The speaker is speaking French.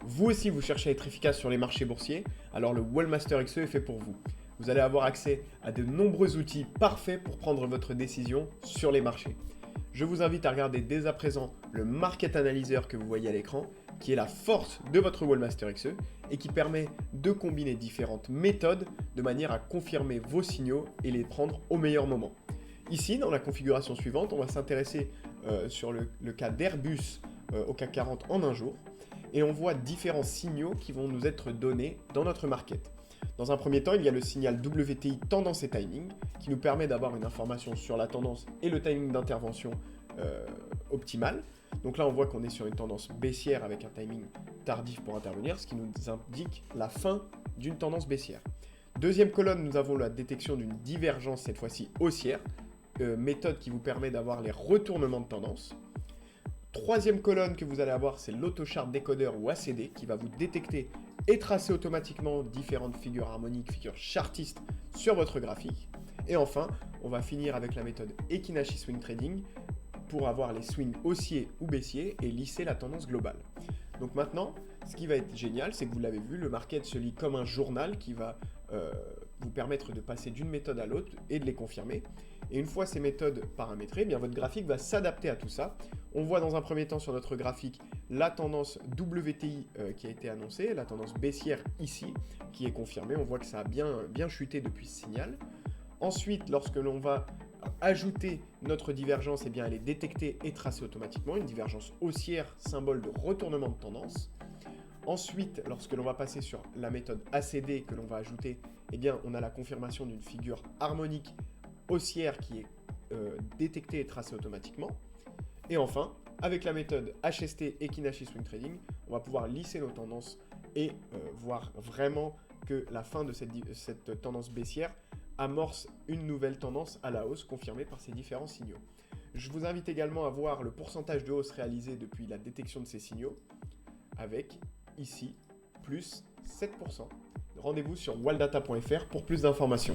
Vous aussi, vous cherchez à être efficace sur les marchés boursiers, alors le Wallmaster XE est fait pour vous. Vous allez avoir accès à de nombreux outils parfaits pour prendre votre décision sur les marchés. Je vous invite à regarder dès à présent le Market Analyzer que vous voyez à l'écran, qui est la force de votre Wallmaster XE et qui permet de combiner différentes méthodes de manière à confirmer vos signaux et les prendre au meilleur moment. Ici, dans la configuration suivante, on va s'intéresser sur le cas d'Airbus au CAC 40 en un jour. Et on voit différents signaux qui vont nous être donnés dans notre market. Dans un premier temps, il y a le signal WTI tendance et timing qui nous permet d'avoir une information sur la tendance et le timing d'intervention optimal. Donc là, on voit qu'on est sur une tendance baissière avec un timing tardif pour intervenir, ce qui nous indique la fin d'une tendance baissière. Deuxième colonne, nous avons la détection d'une divergence, cette fois-ci haussière, méthode qui vous permet d'avoir les retournements de tendance. Troisième colonne que vous allez avoir, c'est l'AutoChart Decoder ou ACD qui va vous détecter et tracer automatiquement différentes figures harmoniques, figures chartistes sur votre graphique. Et enfin, on va finir avec la méthode Ekinashi Swing Trading pour avoir les swings haussiers ou baissiers et lisser la tendance globale. Donc maintenant, ce qui va être génial, c'est que vous l'avez vu, le market se lit comme un journal qui va vous permettre de passer d'une méthode à l'autre et de les confirmer. Et une fois ces méthodes paramétrées, eh bien votre graphique va s'adapter à tout ça. On voit dans un premier temps sur notre graphique la tendance WTI qui a été annoncée, la tendance baissière ici, qui est confirmée. On voit que ça a bien chuté depuis ce signal. Ensuite, lorsque l'on va ajouter notre divergence, eh bien elle est détectée et tracée automatiquement, une divergence haussière, symbole de retournement de tendance. Ensuite, lorsque l'on va passer sur la méthode ACD que l'on va ajouter, eh bien on a la confirmation d'une figure harmonique haussière qui est détectée et tracée automatiquement. Et enfin, avec la méthode HST Ekinashi Swing Trading, on va pouvoir lisser nos tendances et voir vraiment que la fin de cette tendance baissière amorce une nouvelle tendance à la hausse confirmée par ces différents signaux. Je vous invite également à voir le pourcentage de hausse réalisé depuis la détection de ces signaux avec ici plus 7%. Rendez-vous sur walldata.fr pour plus d'informations.